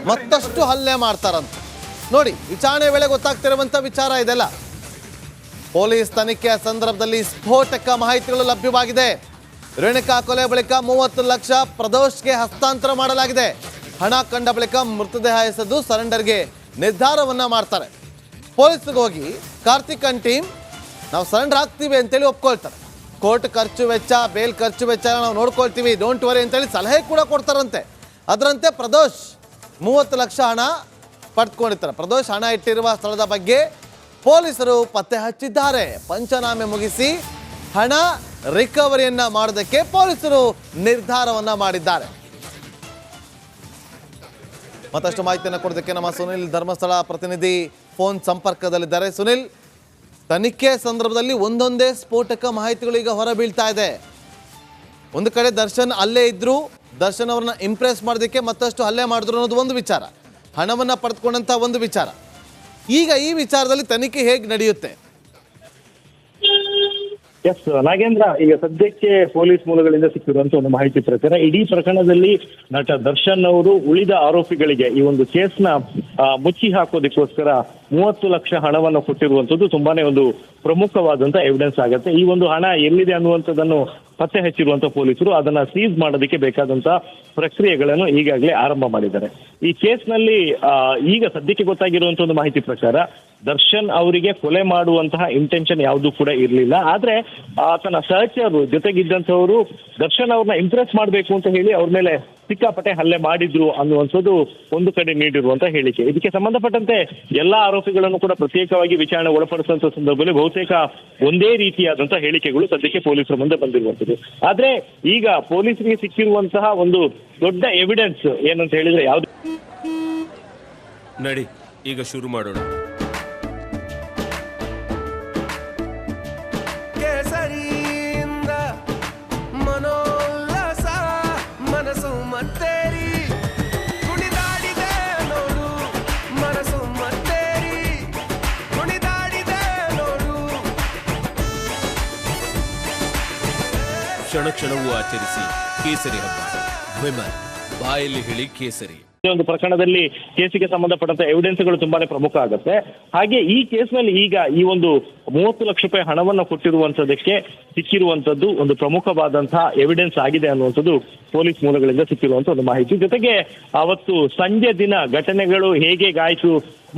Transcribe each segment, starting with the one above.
ಮತ್ತಷ್ಟು ಹಲ್ಲೆ ಮಾಡ್ತಾರಂತೆ. ನೋಡಿ, ವಿಚಾರಣೆ ವೇಳೆ ಗೊತ್ತಾಗ್ತಿರುವಂಥ ವಿಚಾರ ಇದೆಲ್ಲ. ಪೊಲೀಸ್ ತನಿಖೆಯ ಸಂದರ್ಭದಲ್ಲಿ ಸ್ಫೋಟಕ ಮಾಹಿತಿಗಳು ಲಭ್ಯವಾಗಿದೆ. ರೇಣುಕಾ ಕೊಲೆ ಬಳಿಕ 30 ಲಕ್ಷ ಪ್ರದೋಷ್ಗೆ ಹಸ್ತಾಂತರ ಮಾಡಲಾಗಿದೆ. ಹಣ ಕಂಡ ಬಳಿಕ ಮೃತದೇಹ ಎಸೆದು ಸರೆಂಡರ್ಗೆ ನಿರ್ಧಾರವನ್ನ ಮಾಡ್ತಾರೆ. ಪೊಲೀಸ್ಗೆ ಹೋಗಿ ಕಾರ್ತಿಕನ್ ಟೀಮ್ ನಾವು ಸರೆಂಡರ್ ಆಗ್ತೀವಿ ಅಂತೇಳಿ ಒಪ್ಕೊಳ್ತಾರೆ. ಕೋರ್ಟ್ ಖರ್ಚು ವೆಚ್ಚ, ಬೇಲ್ ಖರ್ಚು ವೆಚ್ಚ ನಾವು ನೋಡ್ಕೊಳ್ತೀವಿ, ಡೋಂಟ್ ವರಿ ಅಂತೇಳಿ ಸಲಹೆ ಕೂಡ ಕೊಡ್ತಾರಂತೆ. ಅದರಂತೆ ಪ್ರದೋಷ್ 30 ಲಕ್ಷ ಹಣ ಪಡ್ಕೊಂಡಿರ್ತಾರೆ. ಪ್ರದೋಷ್ ಹಣ ಇಟ್ಟಿರುವ ಸ್ಥಳದ ಬಗ್ಗೆ ಪೊಲೀಸರು ಪತ್ತೆ ಹಚ್ಚಿದ್ದಾರೆ. ಪಂಚನಾಮೆ ಮುಗಿಸಿ ಹಣ ರಿಕವರಿಯನ್ನ ಮಾಡೋದಕ್ಕೆ ಪೊಲೀಸರು ನಿರ್ಧಾರವನ್ನ ಮಾಡಿದ್ದಾರೆ. ಮತ್ತಷ್ಟು ಮಾಹಿತಿಯನ್ನು ಕೊಡೋದಕ್ಕೆ ನಮ್ಮ ಸುನಿಲ್ ಧರ್ಮಸ್ಥಳ ಪ್ರತಿನಿಧಿ ಫೋನ್ ಸಂಪರ್ಕದಲ್ಲಿದ್ದಾರೆ. ಸುನಿಲ್, ತನಿಖೆ ಸಂದರ್ಭದಲ್ಲಿ ಒಂದೊಂದೇ ಸ್ಫೋಟಕ ಮಾಹಿತಿಗಳು ಈಗ ಹೊರಬೀಳ್ತಾ ಇದೆ. ಒಂದು ಕಡೆ ದರ್ಶನ್ ಅಲ್ಲೇ ಇದ್ರು, ದರ್ಶನ್ ಅವ್ರನ್ನ ಇಂಪ್ರೆಸ್ ಮಾಡೋದಕ್ಕೆ ಮತ್ತಷ್ಟು ಹಲ್ಲೆ ಮಾಡಿದ್ರು ಅನ್ನೋದು ಒಂದು ವಿಚಾರ, ಹಣವನ್ನ ಪಡೆದುಕೊಂಡಂತ ಒಂದು ವಿಚಾರ. ಈಗ ಈ ವಿಚಾರದಲ್ಲಿ ತನಿಖೆ ಹೇಗೆ ನಡೆಯುತ್ತೆ? ಎಸ್ ನಾಗೇಂದ್ರ, ಈಗ ಸದ್ಯಕ್ಕೆ ಪೊಲೀಸ್ ಮೂಲಗಳಿಂದ ಸಿಕ್ಕಿರುವಂತಹ ಒಂದು ಮಾಹಿತಿ ಪ್ರಕಾರ ಇಡೀ ಪ್ರಕರಣದಲ್ಲಿ ನಟ ದರ್ಶನ್ ಅವರು ಉಳಿದ ಆರೋಪಿಗಳಿಗೆ ಈ ಒಂದು ಕೇಸ್ನ ಮುಚ್ಚಿ ಹಾಕೋದಕ್ಕೋಸ್ಕರ 30 ಲಕ್ಷ ಹಣವನ್ನು ಕೊಟ್ಟಿರುವಂತದ್ದು ತುಂಬಾನೇ ಒಂದು ಪ್ರಮುಖವಾದಂತ ಎವಿಡೆನ್ಸ್ ಆಗುತ್ತೆ. ಈ ಒಂದು ಹಣ ಎಲ್ಲಿದೆ ಅನ್ನುವಂಥದ್ದನ್ನು ಪತ್ತೆ ಹಚ್ಚಿರುವಂತಹ ಪೊಲೀಸರು ಅದನ್ನ ಸೀಸ್ ಮಾಡೋದಕ್ಕೆ ಬೇಕಾದಂತ ಪ್ರಕ್ರಿಯೆಗಳನ್ನು ಈಗಾಗಲೇ ಆರಂಭ ಮಾಡಿದ್ದಾರೆ. ಈ ಕೇಸ್ನಲ್ಲಿ ಈಗ ಸದ್ಯಕ್ಕೆ ಗೊತ್ತಾಗಿರುವಂತಹ ಒಂದು ಮಾಹಿತಿ ಪ್ರಕಾರ ದರ್ಶನ್ ಅವರಿಗೆ ಕೊಲೆ ಮಾಡುವಂತಹ ಇಂಟೆನ್ಷನ್ ಯಾವುದು ಕೂಡ ಇರಲಿಲ್ಲ. ಆದ್ರೆ ಆತನ ಸಹಚರರು ಜೊತೆಗಿದ್ದಂಥವರು ದರ್ಶನ್ ಅವ್ರನ್ನ ಇಂಪ್ರೆಸ್ ಮಾಡಬೇಕು ಅಂತ ಹೇಳಿ ಅವ್ರ ಮೇಲೆ ಸಿಕ್ಕಾಪಟ್ಟೆ ಹಲ್ಲೆ ಮಾಡಿದ್ರು ಅನ್ನುವಂಥದ್ದು ಒಂದು ಕಡೆ ನೀಡಿರುವಂತಹ ಹೇಳಿಕೆ. ಇದಕ್ಕೆ ಸಂಬಂಧಪಟ್ಟಂತೆ ಎಲ್ಲಾ ಆರೋಪಿಗಳನ್ನು ಕೂಡ ಪ್ರತ್ಯೇಕವಾಗಿ ವಿಚಾರಣೆ ಒಳಪಡಿಸುವಂತ ಸಂದರ್ಭದಲ್ಲಿ ಬಹುತೇಕ ಒಂದೇ ರೀತಿಯಾದಂತಹ ಹೇಳಿಕೆಗಳು ಸದ್ಯಕ್ಕೆ ಪೊಲೀಸರ ಮುಂದೆ ಬಂದಿರುವಂತದ್ದು. ಆದ್ರೆ ಈಗ ಪೊಲೀಸರಿಗೆ ಸಿಕ್ಕಿರುವಂತಹ ಒಂದು ದೊಡ್ಡ ಎವಿಡೆನ್ಸ್ ಏನಂತ ಹೇಳಿದ್ರೆ ಯಾವ್ದು ನಡಿ ಈಗ ಶುರು ಮಾಡೋಣ. ಕ್ಷಣ ಕ್ಷಣವೂ ಆಚರಿಸಿ ಕೇಸರಿ ಹಬ್ಬ. ವಿಮಲ್ ಬಾಯಲ್ಲಿ ಹೇಳಿ ಕೇಸರಿ. ಒಂದು ಪ್ರಕರಣದಲ್ಲಿ ಕೇಸಿಗೆ ಸಂಬಂಧಪಟ್ಟಂತ ಎವಿಡೆನ್ಸ್ಗಳು ತುಂಬಾನೇ ಪ್ರಮುಖ ಆಗುತ್ತೆ. ಹಾಗೆ ಈ ಕೇಸ್ನಲ್ಲಿ ಈಗ ಈ ಒಂದು 30 ಲಕ್ಷ ರೂಪಾಯಿ ಹಣವನ್ನು ಕೊಟ್ಟಿರುವಂತದಕ್ಕೆ ಸಿಕ್ಕಿರುವಂತದ್ದು ಒಂದು ಪ್ರಮುಖವಾದಂತಹ ಎವಿಡೆನ್ಸ್ ಆಗಿದೆ ಅನ್ನುವಂಥದ್ದು ಪೊಲೀಸ್ ಮೂಲಗಳಿಂದ ಸಿಕ್ಕಿರುವಂತ ಒಂದು ಮಾಹಿತಿ. ಜೊತೆಗೆ ಅವತ್ತು ಸಂಜೆ ದಿನ ಘಟನೆಗಳು ಹೇಗೆ ಆಯ್ತು,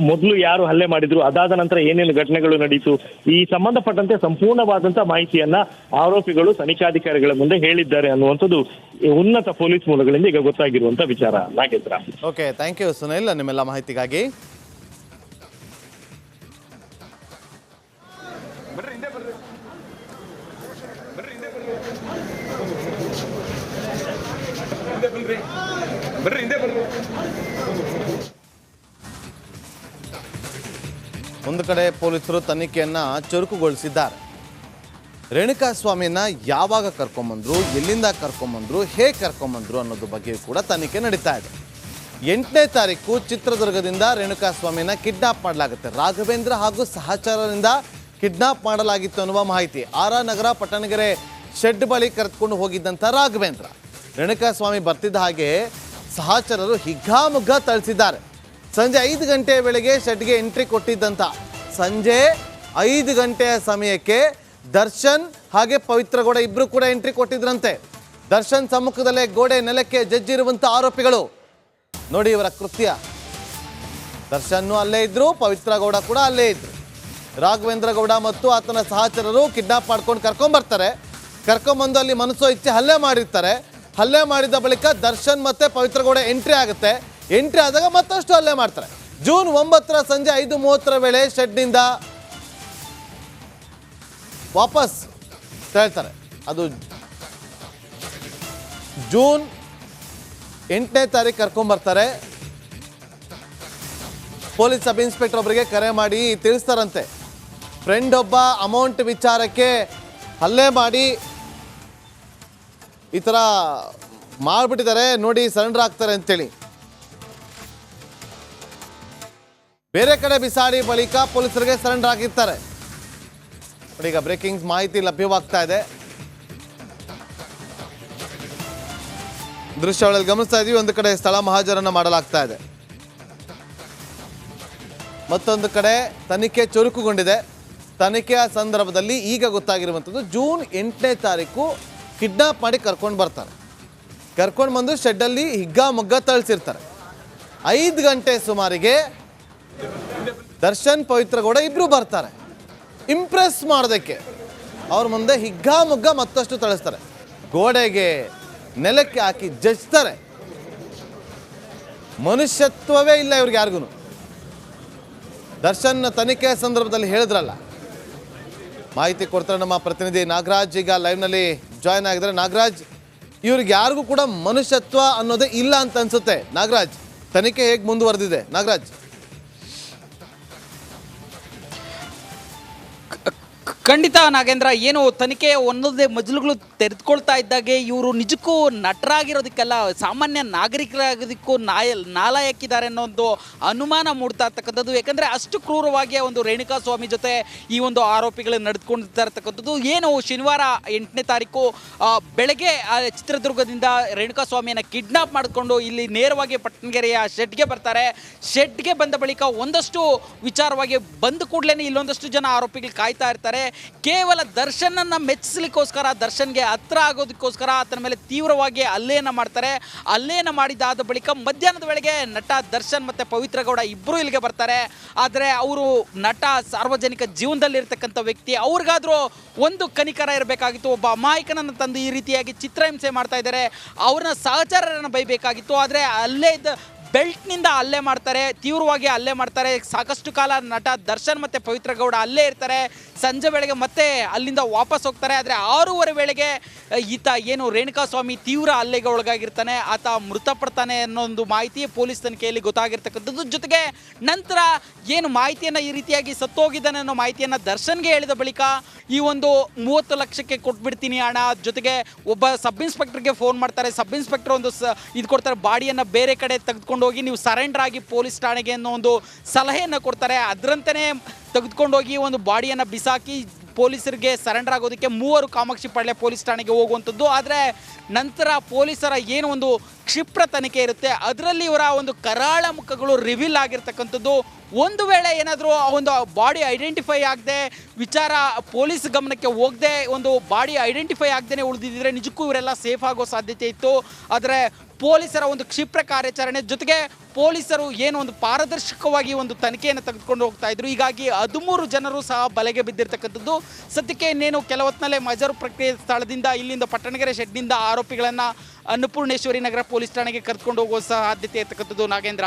ಮೊದಲು ಯಾರು ಹಲ್ಲೆ ಮಾಡಿದ್ರು, ಅದಾದ ನಂತರ ಏನೇನು ಘಟನೆಗಳು ನಡೀತು, ಈ ಸಂಬಂಧಪಟ್ಟಂತೆ ಸಂಪೂರ್ಣವಾದಂತಹ ಮಾಹಿತಿಯನ್ನ ಆರೋಪಿಗಳು ತನಿಖಾಧಿಕಾರಿಗಳ ಮುಂದೆ ಹೇಳಿದ್ದಾರೆ ಅನ್ನುವಂಥದ್ದು ಉನ್ನತ ಪೊಲೀಸ್ ಮೂಲಗಳಿಂದ ಈಗ ಗೊತ್ತಾಗಿರುವಂತ ವಿಚಾರ. Nagendra. Okay, thank you Sunil ನಿಮ್ಮೆಲ್ಲ ಮಾಹಿತಿಗಾಗಿ. ಒಂದು ಕಡೆ ಪೊಲೀಸರು ತನಿಖೆಯನ್ನ ಚುರುಕುಗೊಳಿಸಿದ್ದಾರೆ. ರೇಣುಕಾ ಸ್ವಾಮಿಯನ್ನ ಯಾವಾಗ ಕರ್ಕೊಂಬಂದ್ರು, ಎಲ್ಲಿಂದ ಕರ್ಕೊಂಬಂದ್ರು, ಹೇಗೆ ಕರ್ಕೊಂಬಂದ್ರು ಅನ್ನೋದ್ರ ಬಗ್ಗೆ ಕೂಡ ತನಿಖೆ ನಡೀತಾ ಇದೆ. 8ನೇ ತಾರೀಕು ಚಿತ್ರದುರ್ಗದಿಂದ ರೇಣುಕಾ ಸ್ವಾಮಿಯನ್ನ ಕಿಡ್ನಾಪ್ ಮಾಡಲಾಗುತ್ತೆ. ರಾಘವೇಂದ್ರ ಹಾಗೂ ಸಹಚರರಿಂದ ಕಿಡ್ನಾಪ್ ಮಾಡಲಾಗಿತ್ತು ಅನ್ನುವ ಮಾಹಿತಿ. ಆರ್ ನಗರ ಪಟ್ಟಣಗೆರೆ ಶೆಡ್ ಬಳಿ ಕರೆದುಕೊಂಡು ಹೋಗಿದ್ದಂಥ ರಾಘವೇಂದ್ರ ರೇಣುಕಾ ಸ್ವಾಮಿ ಬರ್ತಿದ್ದ ಹಾಗೆ ಸಹಚರರು ಹಿಗ್ಗಾಮುಗ್ಗ ಥಳಿಸಿದ್ದಾರೆ. ಸಂಜೆ 5 ಗಂಟೆಯ ವೇಳೆಗೆ ಶೆಡ್ಗೆ ಎಂಟ್ರಿ ಕೊಟ್ಟಿದ್ದಂಥ ಸಂಜೆ 5 ಗಂಟೆಯ ಸಮಯಕ್ಕೆ ದರ್ಶನ್ ಹಾಗೆ ಪವಿತ್ರಗೌಡ ಇಬ್ಬರು ಕೂಡ ಎಂಟ್ರಿ ಕೊಟ್ಟಿದ್ರಂತೆ. ದರ್ಶನ್ ಸಮ್ಮುಖದಲ್ಲೇ ಗೋಡೆ ನೆಲಕ್ಕೆ ಜಜ್ಜಿರುವಂಥ ಆರೋಪಿಗಳು. ನೋಡಿ ಇವರ ಕೃತ್ಯ. ದರ್ಶನ್ನು ಅಲ್ಲೇ ಇದ್ರು, ಪವಿತ್ರಗೌಡ ಕೂಡ ಅಲ್ಲೇ ಇದ್ರು. ರಾಘವೇಂದ್ರ ಗೌಡ ಮತ್ತು ಆತನ ಸಹಚರರು ಕಿಡ್ನಾಪ್ ಮಾಡ್ಕೊಂಡು ಕರ್ಕೊಂಡ್ಬರ್ತಾರೆ. ಕರ್ಕೊಂಬಂದು ಅಲ್ಲಿ ಮನಸ್ಸೋ ಇಚ್ಛೆ ಹಲ್ಲೆ ಮಾಡಿರ್ತಾರೆ. ಹಲ್ಲೆ ಮಾಡಿದ ಬಳಿಕ ದರ್ಶನ್ ಮತ್ತೆ ಪವಿತ್ರಗೌಡ ಎಂಟ್ರಿ ಆಗುತ್ತೆ. ಎಂಟ್ರಿ ಆದಾಗ ಮತ್ತಷ್ಟು ಹಲ್ಲೆ ಮಾಡ್ತಾರೆ. ಜೂನ್ 9 ಸಂಜೆ 5:30 ವೇಳೆ ಶೆಡ್ನಿಂದ ವಾಪಸ್ ಹೇಳ್ತಾರೆ. ಅದು ಜೂನ್ 8ನೇ ತಾರೀಕು ಕರ್ಕೊಂಡ್ಬರ್ತಾರೆ. ಪೊಲೀಸ್ ಸಬ್ ಇನ್ಸ್ಪೆಕ್ಟರ್ ಒಬ್ಬರಿಗೆ ಕರೆ ಮಾಡಿ ತಿಳಿಸ್ತಾರಂತೆ, ಫ್ರೆಂಡ್ ಒಬ್ಬ ಅಮೌಂಟ್ ವಿಚಾರಕ್ಕೆ ಹಲ್ಲೆ ಮಾಡಿ ಈ ಥರ ಮಾಡಿಬಿಟ್ಟಿದ್ದಾರೆ, ನೋಡಿ ಸರೆಂಡರ್ ಆಗ್ತಾರೆ ಅಂತೇಳಿ. ಬೇರೆ ಕಡೆ ಬಿಸಾಡಿ ಬಳಿಕ ಪೊಲೀಸರಿಗೆ ಸರೆಂಡರ್ ಆಗಿರ್ತಾರೆ. ಈಗ ಬ್ರೇಕಿಂಗ್ ಮಾಹಿತಿ ಲಭ್ಯವಾಗ್ತಾ ಇದೆ. ದೃಶ್ಯಾವಳಿಯಲ್ಲಿ ಗಮನಿಸ್ತಾ ಇದೀವಿ. ಒಂದು ಕಡೆ ಸ್ಥಳ ಮಹಾಜರನ್ನ ಮಾಡಲಾಗ್ತಾ ಇದೆ. ಮತ್ತೊಂದು ಕಡೆ ತನಿಖೆ ಚುರುಕುಗೊಂಡಿದೆ. ತನಿಖೆಯ ಸಂದರ್ಭದಲ್ಲಿ ಈಗ ಗೊತ್ತಾಗಿರುವಂಥದ್ದು ಜೂನ್ 8ನೇ ತಾರೀಕು ಕಿಡ್ನಾಪ್ ಮಾಡಿ ಕರ್ಕೊಂಡು ಬರ್ತಾರೆ. ಕರ್ಕೊಂಡು ಬಂದು ಶೆಡ್ಡಲ್ಲಿ ಹಿಗ್ಗಾಮುಗ್ಗ ತಳಿಸಿರ್ತಾರೆ. 5 ಗಂಟೆ ಸುಮಾರಿಗೆ ದರ್ಶನ್ ಪವಿತ್ರ ಗೌಡ ಇಬ್ಬರು ಬರ್ತಾರೆ. ಇಂಪ್ರೆಸ್ ಮಾಡೋದಕ್ಕೆ ಅವ್ರ ಮುಂದೆ ಹಿಗ್ಗಾಮುಗ್ಗ ಮತ್ತಷ್ಟು ತಳಿಸ್ತಾರೆ. ಗೋಡೆಗೆ ನೆಲಕ್ಕೆ ಹಾಕಿ ಜಜ್ತಾರೆ. ಮನುಷ್ಯತ್ವವೇ ಇಲ್ಲ ಇವ್ರಿಗೆ ಯಾರಿಗೂ. ದರ್ಶನ್ ತನಿಖೆ ಸಂದರ್ಭದಲ್ಲಿ ಹೇಳಿದ್ರಲ್ಲ, ಮಾಹಿತಿ ಕೊಡ್ತಾರೆ ನಮ್ಮ ಪ್ರತಿನಿಧಿ ನಾಗರಾಜ್. ಈಗ ಲೈವ್ನಲ್ಲಿ ಜಾಯ್ನ್ ಆಗಿದ್ದಾರೆ. ನಾಗರಾಜ್, ಇವ್ರಿಗೆ ಯಾರಿಗೂ ಕೂಡ ಮನುಷ್ಯತ್ವ ಅನ್ನೋದೇ ಇಲ್ಲ ಅಂತ ಅನ್ಸುತ್ತೆ. ನಾಗರಾಜ್, ತನಿಖೆ ಹೇಗೆ ಮುಂದುವರೆದಿದೆ ನಾಗರಾಜ್? ಖಂಡಿತ ನಾಗೇಂದ್ರ, ಏನು ತನಿಖೆಯ ಒಂದೊಂದೇ ಮಜಲುಗಳು ತೆರೆದುಕೊಳ್ತಾ ಇದ್ದಾಗೆ ಇವರು ನಿಜಕ್ಕೂ ನಟರಾಗಿರೋದಕ್ಕೆಲ್ಲ ಸಾಮಾನ್ಯ ನಾಗರಿಕರಾಗೋದಕ್ಕೂ ನಾಲಾಯಕ್ಕಿದ್ದಾರೆ ಅನ್ನೋ ಒಂದು ಅನುಮಾನ ಮೂಡ್ತಾ ಇರ್ತಕ್ಕಂಥದ್ದು. ಯಾಕಂದರೆ ಅಷ್ಟು ಕ್ರೂರವಾಗಿ ಒಂದು ರೇಣುಕಾ ಸ್ವಾಮಿ ಜೊತೆ ಈ ಒಂದು ಆರೋಪಿಗಳು ನಡೆದುಕೊಂಡಿರ್ತಾ ಇರ್ತಕ್ಕಂಥದ್ದು. ಏನು ಶನಿವಾರ 8ನೇ ತಾರೀಕು ಬೆಳಗ್ಗೆ ಚಿತ್ರದುರ್ಗದಿಂದ ರೇಣುಕಾ ಸ್ವಾಮಿಯನ್ನು ಕಿಡ್ನಾಪ್ ಮಾಡಿಕೊಂಡು ಇಲ್ಲಿ ನೇರವಾಗಿ ಪಟ್ಟಣಗೆರೆಯ ಶೆಡ್ಗೆ ಬರ್ತಾರೆ. ಶೆಡ್ಗೆ ಬಂದ ಬಳಿಕ ಒಂದಷ್ಟು ವಿಚಾರವಾಗಿ ಬಂದ ಕೂಡಲೇ ಇಲ್ಲೊಂದಷ್ಟು ಜನ ಆರೋಪಿಗಳು ಕಾಯ್ತಾ ಇರ್ತಾರೆ. ಕೇವಲ ದರ್ಶನನ್ನ ಮೆಚ್ಚಿಸಲಿಕ್ಕೋಸ್ಕರ, ದರ್ಶನ್ಗೆ ಹತ್ರ ಆಗೋದಕ್ಕೋಸ್ಕರ ಆತನ ಮೇಲೆ ತೀವ್ರವಾಗಿ ಹಲ್ಲೆಯನ್ನು ಮಾಡ್ತಾರೆ. ಹಲ್ಲೆಯನ್ನು ಮಾಡಿದಾದ ಬಳಿಕ ಮಧ್ಯಾಹ್ನದ ವೇಳೆಗೆ ನಟ ದರ್ಶನ್ ಮತ್ತು ಪವಿತ್ರ ಗೌಡ ಇಬ್ಬರು ಇಲ್ಲಿಗೆ ಬರ್ತಾರೆ. ಆದರೆ ಅವರು ನಟ ಸಾರ್ವಜನಿಕ ಜೀವನದಲ್ಲಿರ್ತಕ್ಕಂಥ ವ್ಯಕ್ತಿ, ಅವ್ರಿಗಾದರೂ ಒಂದು ಕನಿಕರ ಇರಬೇಕಾಗಿತ್ತು. ಒಬ್ಬ ಅಮಾಯಕನನ್ನು ತಂದು ಈ ರೀತಿಯಾಗಿ ಚಿತ್ರಹಿಂಸೆ ಮಾಡ್ತಾ ಇದ್ದಾರೆ, ಅವ್ರನ್ನ ಸಹಚರರನ್ನು ಬೈಬೇಕಾಗಿತ್ತು. ಆದರೆ ಅಲ್ಲೇ ಇದ್ದ ಬೆಲ್ಟ್ನಿಂದ ಹಲ್ಲೆ ಮಾಡ್ತಾರೆ, ತೀವ್ರವಾಗಿ ಹಲ್ಲೆ ಮಾಡ್ತಾರೆ. ಸಾಕಷ್ಟು ಕಾಲ ನಟ ದರ್ಶನ್ ಮತ್ತು ಪವಿತ್ರ ಗೌಡ ಅಲ್ಲೇ ಇರ್ತಾರೆ. ಸಂಜೆ ವೇಳೆಗೆ ಮತ್ತೆ ಅಲ್ಲಿಂದ ವಾಪಸ್ ಹೋಗ್ತಾರೆ. ಆದರೆ 6:30 ವೇಳೆಗೆ ಈತ ಏನು ರೇಣುಕಾ ಸ್ವಾಮಿ ತೀವ್ರ ಹಲ್ಲೆಗೆ ಒಳಗಾಗಿರ್ತಾನೆ, ಆತ ಮೃತಪಡ್ತಾನೆ ಅನ್ನೋ ಒಂದು ಮಾಹಿತಿ ಪೊಲೀಸ್ ತನಿಖೆಯಲ್ಲಿ ಗೊತ್ತಾಗಿರ್ತಕ್ಕಂಥದ್ದು. ಜೊತೆಗೆ ನಂತರ ಏನು ಮಾಹಿತಿಯನ್ನು ಈ ರೀತಿಯಾಗಿ ಸತ್ತೋಗಿದ್ದಾನೆ ಅನ್ನೋ ಮಾಹಿತಿಯನ್ನು ದರ್ಶನ್ಗೆ ಹೇಳಿದ ಬಳಿಕ ಈ ಒಂದು 30 ಲಕ್ಷಕ್ಕೆ ಕೊಟ್ಬಿಡ್ತೀನಿ ಹಣ, ಜೊತೆಗೆ ಒಬ್ಬ ಸಬ್ ಇನ್ಸ್ಪೆಕ್ಟರ್ಗೆ ಫೋನ್ ಮಾಡ್ತಾರೆ. ಸಬ್ ಇನ್ಸ್ಪೆಕ್ಟರ್ ಒಂದು ಇದು ಕೊಡ್ತಾರೆ, ಬಾಡಿಯನ್ನು ಬೇರೆ ಕಡೆ ತೆಗೆದುಕೊಂಡು ಹೋಗಿ ನೀವು ಸರೆಂಡರ್ ಆಗಿ ಪೊಲೀಸ್ ಠಾಣೆಗೆ ಅನ್ನೋ ಒಂದು ಸಲಹೆಯನ್ನು ಕೊಡ್ತಾರೆ. ಅದರಂತೆಯೇ ತೆಗೆದುಕೊಂಡೋಗಿ ಒಂದು ಬಾಡಿಯನ್ನು ಬಿಸಾಕಿ ಪೊಲೀಸರಿಗೆ ಸರೆಂಡರ್ ಆಗೋದಕ್ಕೆ 3 ಕಾಮಾಕ್ಷಿ ಪಾಳ್ಯ ಪೊಲೀಸ್ ಠಾಣೆಗೆ ಹೋಗುವಂಥದ್ದು. ಆದರೆ ನಂತರ ಪೊಲೀಸರ ಏನು ಒಂದು ಕ್ಷಿಪ್ರ ತನಿಖೆ ಇರುತ್ತೆ, ಅದರಲ್ಲಿ ಇವರ ಒಂದು ಕರಾಳ ಮುಖಗಳು ರಿವೀಲ್ ಆಗಿರ್ತಕ್ಕಂಥದ್ದು. ಒಂದು ವೇಳೆ ಏನಾದರೂ ಒಂದು ಬಾಡಿ ಐಡೆಂಟಿಫೈ ಆಗದೆ, ವಿಚಾರ ಪೊಲೀಸ್ ಗಮನಕ್ಕೆ ಹೋಗದೆ, ಒಂದು ಬಾಡಿ ಐಡೆಂಟಿಫೈ ಆಗದೇ ಉಳಿದಿದ್ದರೆ ನಿಜಕ್ಕೂ ಇವರೆಲ್ಲ ಸೇಫ್ ಆಗೋ ಸಾಧ್ಯತೆ ಇತ್ತು. ಆದರೆ ಪೊಲೀಸರ ಒಂದು ಕ್ಷಿಪ್ರ ಕಾರ್ಯಾಚರಣೆ ಜೊತೆಗೆ ಪೊಲೀಸರು ಏನು ಒಂದು ಪಾರದರ್ಶಕವಾಗಿ ಒಂದು ತನಿಖೆಯನ್ನು ತೆಗೆದುಕೊಂಡು ಹೋಗ್ತಾ ಇದ್ರು. ಹೀಗಾಗಿ 13 ಜನರು ಸಹ ಬಲೆಗೆ ಬಿದ್ದಿರ್ತಕ್ಕಂಥದ್ದು. ಸದ್ಯಕ್ಕೆ ಇನ್ನೇನು ಕೆಲವೊತ್ತಿನಲ್ಲೇ ಮಜರು ಪ್ರಕ್ರಿಯೆ ಸ್ಥಳದಿಂದ ಇಲ್ಲಿಂದ ಪಟ್ಟಣಗೆರೆ ಶೆಡ್ನಿಂದ ಆರೋಪಿಗಳನ್ನು ಅನ್ನಪೂರ್ಣೇಶ್ವರಿ ನಗರ ಪೊಲೀಸ್ ಠಾಣೆಗೆ ಕರೆದುಕೊಂಡು ಹೋಗುವ ಸಾಧ್ಯತೆ ಇರ್ತಕ್ಕಂಥದ್ದು. ನಾಗೇಂದ್ರ.